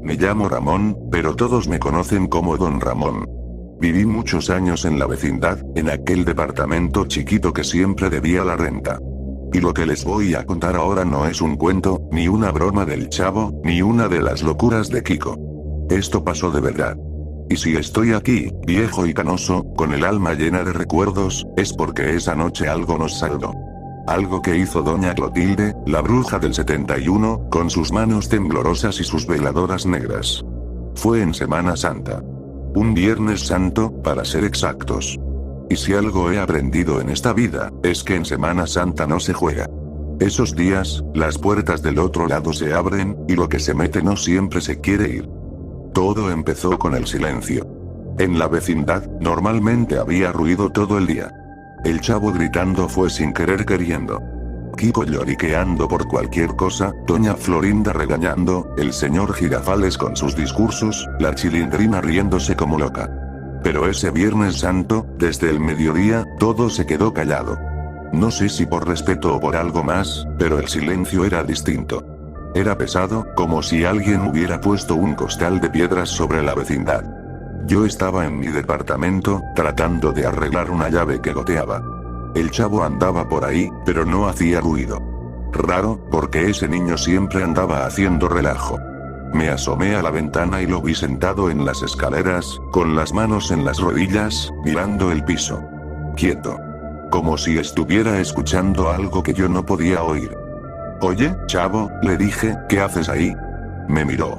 Me llamo Ramón, pero todos me conocen como Don Ramón. Viví muchos años en la vecindad, en aquel departamento chiquito que siempre debía la renta. Y lo que les voy a contar ahora no es un cuento, ni una broma del Chavo, ni una de las locuras de Kiko. Esto pasó de verdad. Y si estoy aquí, viejo y canoso, con el alma llena de recuerdos, es porque esa noche algo nos saldó. Algo que hizo doña Clotilde, la bruja del 71, con sus manos temblorosas y sus veladoras negras. Fue en Semana Santa. Un Viernes Santo, para ser exactos. Y si algo he aprendido en esta vida, es que en Semana Santa no se juega. Esos días, las puertas del otro lado se abren, y lo que se mete no siempre se quiere ir. Todo empezó con el silencio. En la vecindad, normalmente había ruido todo el día. El Chavo gritando fue sin querer queriendo. Kiko lloriqueando por cualquier cosa, doña Florinda regañando, el señor Girafales con sus discursos, la Chilindrina riéndose como loca. Pero ese Viernes Santo, desde el mediodía, todo se quedó callado. No sé si por respeto o por algo más, pero el silencio era distinto. Era pesado, como si alguien hubiera puesto un costal de piedras sobre la vecindad. Yo estaba en mi departamento, tratando de arreglar una llave que goteaba. El Chavo andaba por ahí, pero no hacía ruido. Raro, porque ese niño siempre andaba haciendo relajo. Me asomé a la ventana y lo vi sentado en las escaleras, con las manos en las rodillas, mirando el piso. Quieto. Como si estuviera escuchando algo que yo no podía oír. Oye, Chavo, le dije, ¿qué haces ahí? Me miró.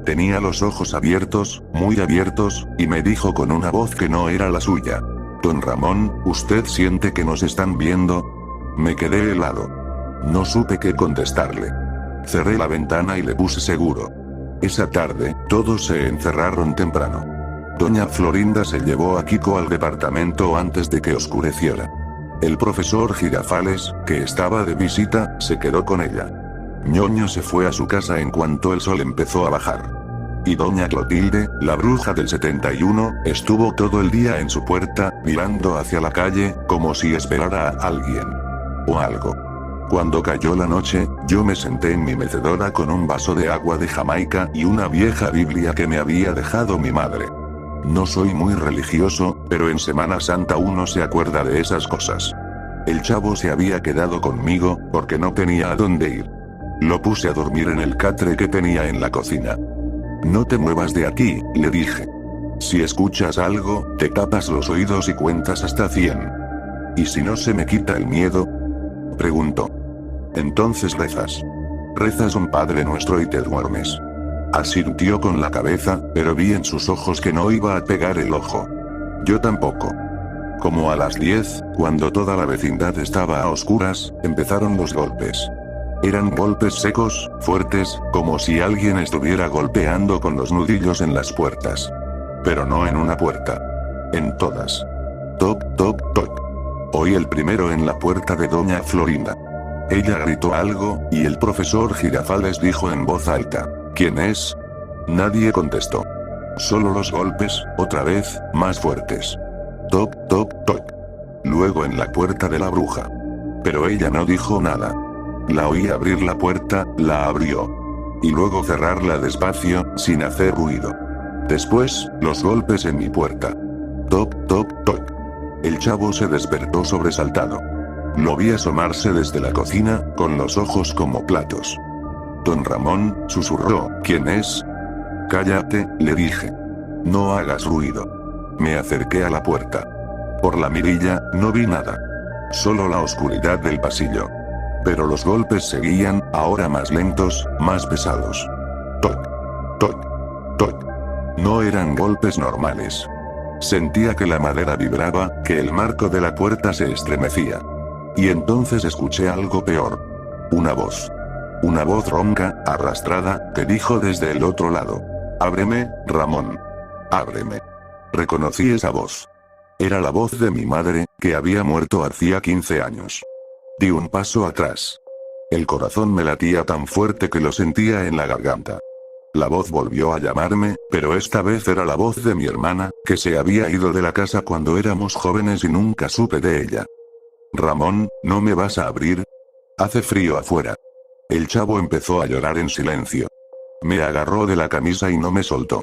Tenía los ojos abiertos, muy abiertos, y me dijo con una voz que no era la suya. Don Ramón, ¿usted siente que nos están viendo? Me quedé helado. No supe qué contestarle. Cerré la ventana y le puse seguro. Esa tarde, todos se encerraron temprano. Doña Florinda se llevó a Kiko al departamento antes de que oscureciera. El profesor Girafales, que estaba de visita, se quedó con ella. Ñoño se fue a su casa en cuanto el sol empezó a bajar. Y doña Clotilde, la bruja del 71, estuvo todo el día en su puerta, mirando hacia la calle, como si esperara a alguien. O algo. Cuando cayó la noche, yo me senté en mi mecedora con un vaso de agua de Jamaica y una vieja Biblia que me había dejado mi madre. No soy muy religioso, pero en Semana Santa uno se acuerda de esas cosas. El Chavo se había quedado conmigo, porque no tenía a dónde ir. Lo puse a dormir en el catre que tenía en la cocina. No te muevas de aquí, le dije. Si escuchas algo, te tapas los oídos y cuentas hasta 100. ¿Y si no se me quita el miedo? Preguntó. Entonces rezas. Rezas un Padre Nuestro y te duermes. Asintió con la cabeza, pero vi en sus ojos que no iba a pegar el ojo. Yo tampoco. Como a las 10, cuando toda la vecindad estaba a oscuras, empezaron los golpes. Eran golpes secos, fuertes, como si alguien estuviera golpeando con los nudillos en las puertas. Pero no en una puerta. En todas. Toc, toc, toc. Oí el primero en la puerta de doña Florinda. Ella gritó algo, y el profesor Girafales dijo en voz alta, ¿quién es? Nadie contestó. Solo los golpes, otra vez, más fuertes. Toc, toc, toc. Luego en la puerta de la bruja. Pero ella no dijo nada. La oí abrir la puerta, la abrió. Y luego cerrarla despacio, sin hacer ruido. Después, los golpes en mi puerta. Toc, toc, toc. El Chavo se despertó sobresaltado. Lo vi asomarse desde la cocina, con los ojos como platos. Don Ramón, susurró, ¿quién es? Cállate, le dije. No hagas ruido. Me acerqué a la puerta. Por la mirilla, no vi nada. Solo la oscuridad del pasillo. Pero los golpes seguían, ahora más lentos, más pesados. Toc. Toc. Toc. No eran golpes normales. Sentía que la madera vibraba, que el marco de la puerta se estremecía. Y entonces escuché algo peor. Una voz. Una voz ronca, arrastrada, que dijo desde el otro lado. Ábreme, Ramón. Ábreme. Reconocí esa voz. Era la voz de mi madre, que había muerto hacía 15 años. Di un paso atrás. El corazón me latía tan fuerte que lo sentía en la garganta. La voz volvió a llamarme, pero esta vez era la voz de mi hermana, que se había ido de la casa cuando éramos jóvenes y nunca supe de ella. Ramón, ¿no me vas a abrir? Hace frío afuera. El Chavo empezó a llorar en silencio. Me agarró de la camisa y no me soltó.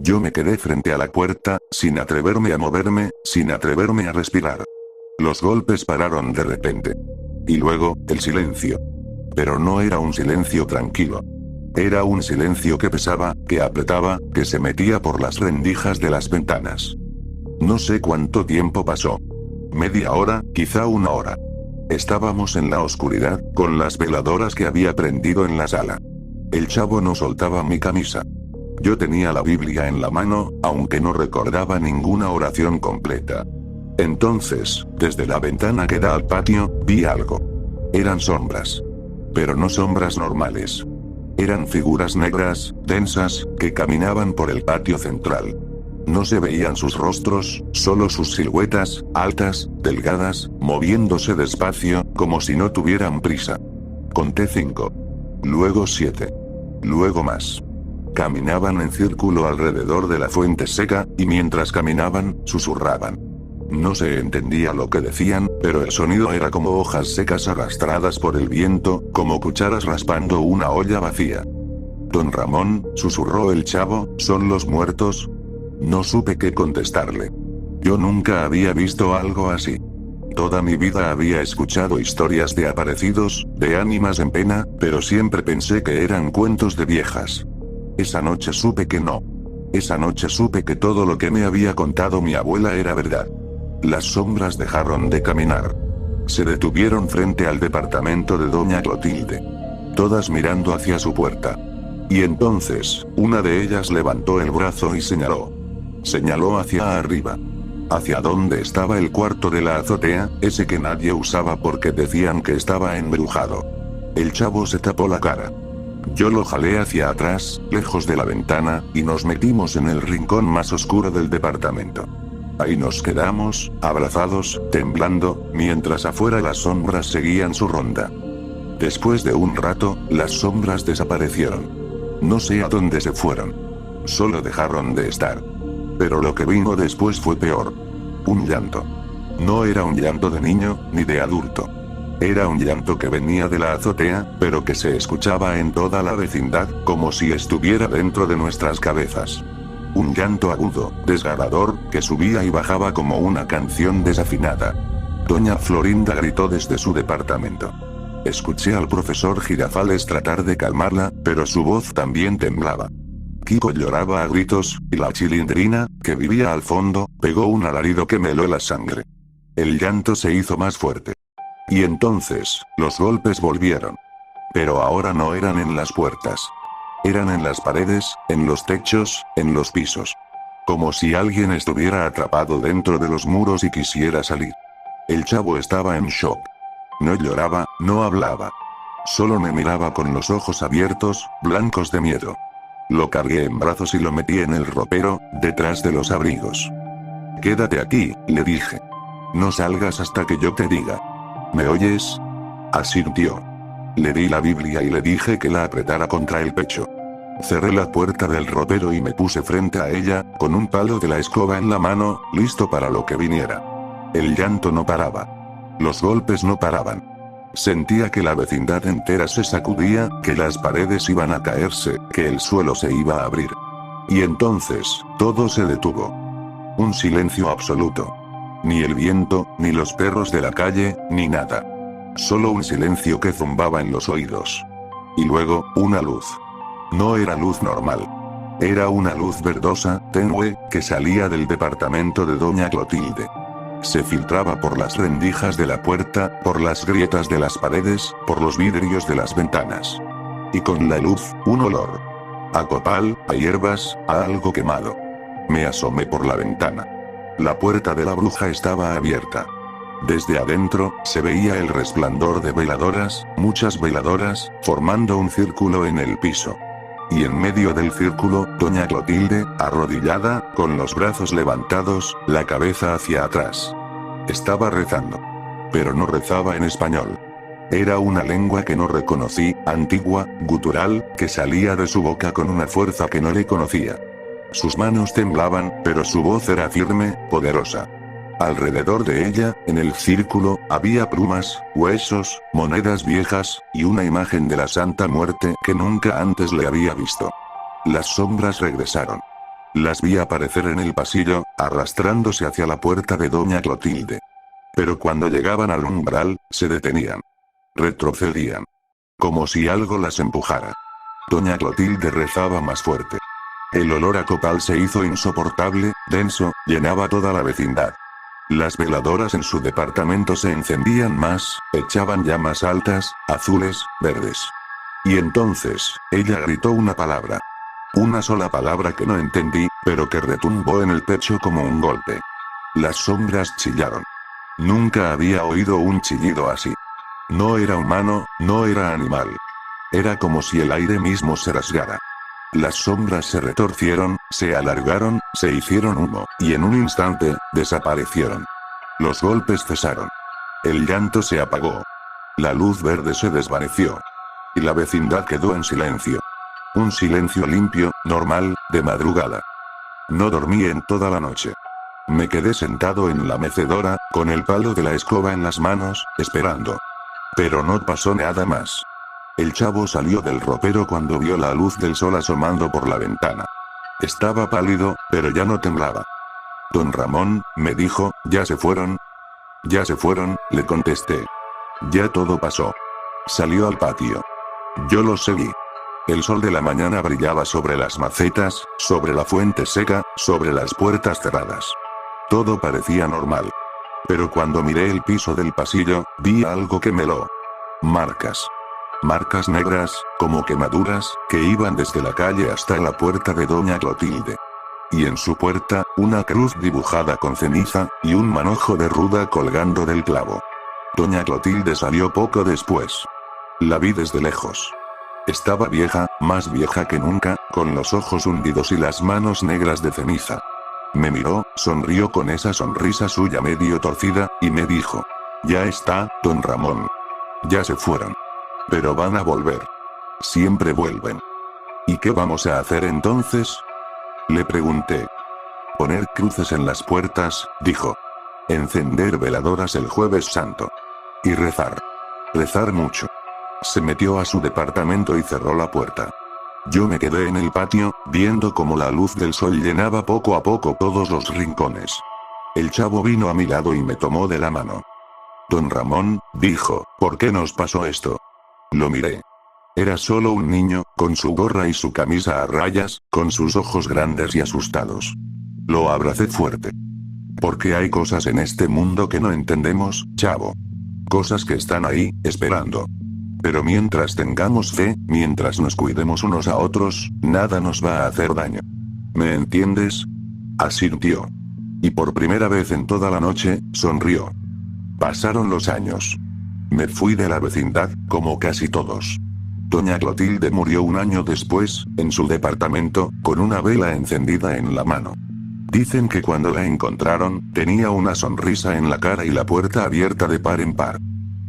Yo me quedé frente a la puerta, sin atreverme a moverme, sin atreverme a respirar. Los golpes pararon de repente. Y luego, el silencio. Pero no era un silencio tranquilo. Era un silencio que pesaba, que apretaba, que se metía por las rendijas de las ventanas. No sé cuánto tiempo pasó. Media hora, quizá una hora. Estábamos en la oscuridad, con las veladoras que había prendido en la sala. El chavo no soltaba mi camisa. Yo tenía la Biblia en la mano, aunque no recordaba ninguna oración completa. Entonces, desde la ventana que da al patio, vi algo. Eran sombras. Pero no sombras normales. Eran figuras negras, densas, que caminaban por el patio central. No se veían sus rostros, solo sus siluetas, altas, delgadas, moviéndose despacio, como si no tuvieran prisa. Conté 5. Luego 7. Luego más. Caminaban en círculo alrededor de la fuente seca, y mientras caminaban, susurraban. No se entendía lo que decían, pero el sonido era como hojas secas arrastradas por el viento, como cucharas raspando una olla vacía. Don Ramón, susurró el chavo, ¿son los muertos? No supe qué contestarle. Yo nunca había visto algo así. Toda mi vida había escuchado historias de aparecidos, de ánimas en pena, pero siempre pensé que eran cuentos de viejas. Esa noche supe que no. Esa noche supe que todo lo que me había contado mi abuela era verdad. Las sombras dejaron de caminar. Se detuvieron frente al departamento de doña Clotilde. Todas mirando hacia su puerta. Y entonces, una de ellas levantó el brazo y señaló. Señaló hacia arriba. Hacia donde estaba el cuarto de la azotea, ese que nadie usaba porque decían que estaba embrujado. El chavo se tapó la cara. Yo lo jalé hacia atrás, lejos de la ventana, y nos metimos en el rincón más oscuro del departamento. Ahí nos quedamos, abrazados, temblando, mientras afuera las sombras seguían su ronda. Después de un rato, las sombras desaparecieron. No sé a dónde se fueron. Solo dejaron de estar. Pero lo que vino después fue peor. Un llanto. No era un llanto de niño, ni de adulto. Era un llanto que venía de la azotea, pero que se escuchaba en toda la vecindad, como si estuviera dentro de nuestras cabezas. Un llanto agudo, desgarrador, que subía y bajaba como una canción desafinada. Doña Florinda gritó desde su departamento. Escuché al profesor Girafales tratar de calmarla, pero su voz también temblaba. Kiko lloraba a gritos, y la Chilindrina, que vivía al fondo, pegó un alarido que me heló la sangre. El llanto se hizo más fuerte. Y entonces, los golpes volvieron. Pero ahora no eran en las puertas. Eran en las paredes, en los techos, en los pisos. Como si alguien estuviera atrapado dentro de los muros y quisiera salir. El chavo estaba en shock. No lloraba, no hablaba. Solo me miraba con los ojos abiertos, blancos de miedo. Lo cargué en brazos y lo metí en el ropero, detrás de los abrigos. Quédate aquí, le dije. No salgas hasta que yo te diga. ¿Me oyes? Asintió. Le di la Biblia y le dije que la apretara contra el pecho. Cerré la puerta del ropero y me puse frente a ella, con un palo de la escoba en la mano, listo para lo que viniera. El llanto no paraba. Los golpes no paraban. Sentía que la vecindad entera se sacudía, que las paredes iban a caerse, que el suelo se iba a abrir. Y entonces, todo se detuvo. Un silencio absoluto. Ni el viento, ni los perros de la calle, ni nada. Solo un silencio que zumbaba en los oídos. Y luego, una luz. No era luz normal. Era una luz verdosa, tenue, que salía del departamento de doña Clotilde. Se filtraba por las rendijas de la puerta, por las grietas de las paredes, por los vidrios de las ventanas. Y con la luz, un olor. A copal, a hierbas, a algo quemado. Me asomé por la ventana. La puerta de la bruja estaba abierta. Desde adentro, se veía el resplandor de veladoras, muchas veladoras, formando un círculo en el piso. Y en medio del círculo, doña Clotilde, arrodillada, con los brazos levantados, la cabeza hacia atrás. Estaba rezando. Pero no rezaba en español. Era una lengua que no reconocí, antigua, gutural, que salía de su boca con una fuerza que no le conocía. Sus manos temblaban, pero su voz era firme, poderosa. Alrededor de ella, en el círculo, había plumas, huesos, monedas viejas, y una imagen de la Santa Muerte que nunca antes le había visto. Las sombras regresaron. Las vi aparecer en el pasillo, arrastrándose hacia la puerta de doña Clotilde. Pero cuando llegaban al umbral, se detenían. Retrocedían. Como si algo las empujara. Doña Clotilde rezaba más fuerte. El olor a copal se hizo insoportable, denso, llenaba toda la vecindad. Las veladoras en su departamento se encendían más, echaban llamas altas, azules, verdes. Y entonces, ella gritó una palabra. Una sola palabra que no entendí, pero que retumbó en el pecho como un golpe. Las sombras chillaron. Nunca había oído un chillido así. No era humano, no era animal. Era como si el aire mismo se rasgara. Las sombras se retorcieron, se alargaron, se hicieron humo, y en un instante, desaparecieron. Los golpes cesaron. El llanto se apagó. La luz verde se desvaneció. Y la vecindad quedó en silencio. Un silencio limpio, normal, de madrugada. No dormí en toda la noche. Me quedé sentado en la mecedora, con el palo de la escoba en las manos, esperando. Pero no pasó nada más. El chavo salió del ropero cuando vio la luz del sol asomando por la ventana. Estaba pálido, pero ya no temblaba. Don Ramón, me dijo, ¿ya se fueron? Ya se fueron, le contesté. Ya todo pasó. Salió al patio. Yo lo seguí. El sol de la mañana brillaba sobre las macetas, sobre la fuente seca, sobre las puertas cerradas. Todo parecía normal. Pero cuando miré el piso del pasillo, vi algo que me heló. Marcas. Marcas negras, como quemaduras, que iban desde la calle hasta la puerta de doña Clotilde. Y en su puerta, una cruz dibujada con ceniza, y un manojo de ruda colgando del clavo. Doña Clotilde salió poco después. La vi desde lejos. Estaba vieja, más vieja que nunca, con los ojos hundidos y las manos negras de ceniza. Me miró, sonrió con esa sonrisa suya medio torcida, y me dijo: «Ya está, don Ramón. Ya se fueron. Pero van a volver. Siempre vuelven». «¿Y qué vamos a hacer entonces?», le pregunté. «Poner cruces en las puertas», dijo. «Encender veladoras el Jueves Santo. Y rezar. Rezar mucho». Se metió a su departamento y cerró la puerta. Yo me quedé en el patio, viendo cómo la luz del sol llenaba poco a poco todos los rincones. El chavo vino a mi lado y me tomó de la mano. «Don Ramón», dijo, «¿por qué nos pasó esto?». Lo miré. Era solo un niño, con su gorra y su camisa a rayas, con sus ojos grandes y asustados. Lo abracé fuerte. Porque hay cosas en este mundo que no entendemos, chavo. Cosas que están ahí, esperando. Pero mientras tengamos fe, mientras nos cuidemos unos a otros, nada nos va a hacer daño. ¿Me entiendes?». Asintió. Y por primera vez en toda la noche, sonrió. Pasaron los años. Me fui de la vecindad, como casi todos. Doña Clotilde murió un año después, en su departamento, con una vela encendida en la mano. Dicen que cuando la encontraron, tenía una sonrisa en la cara y la puerta abierta de par en par.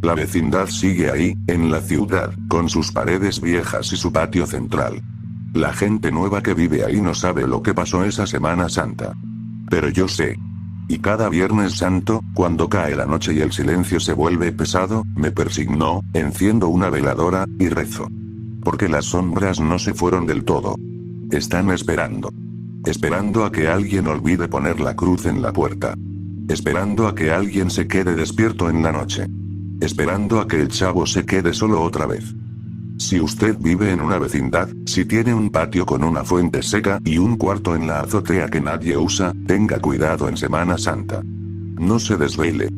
La vecindad sigue ahí, en la ciudad, con sus paredes viejas y su patio central. La gente nueva que vive ahí no sabe lo que pasó esa Semana Santa. Pero yo sé. Y cada Viernes Santo, cuando cae la noche y el silencio se vuelve pesado, me persigno, enciendo una veladora, y rezo. Porque las sombras no se fueron del todo. Están esperando. Esperando a que alguien olvide poner la cruz en la puerta. Esperando a que alguien se quede despierto en la noche. Esperando a que el chavo se quede solo otra vez. Si usted vive en una vecindad, si tiene un patio con una fuente seca y un cuarto en la azotea que nadie usa, tenga cuidado en Semana Santa. No se desvele.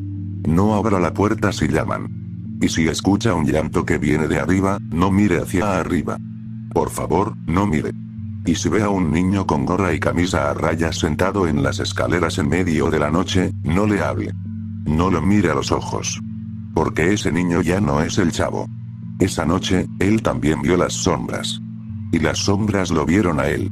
No abra la puerta si llaman. Y si escucha un llanto que viene de arriba, no mire hacia arriba. Por favor, no mire. Y si ve a un niño con gorra y camisa a rayas sentado en las escaleras en medio de la noche, no le hable. No lo mire a los ojos. Porque ese niño ya no es el chavo. Esa noche, él también vio las sombras. Y las sombras lo vieron a él.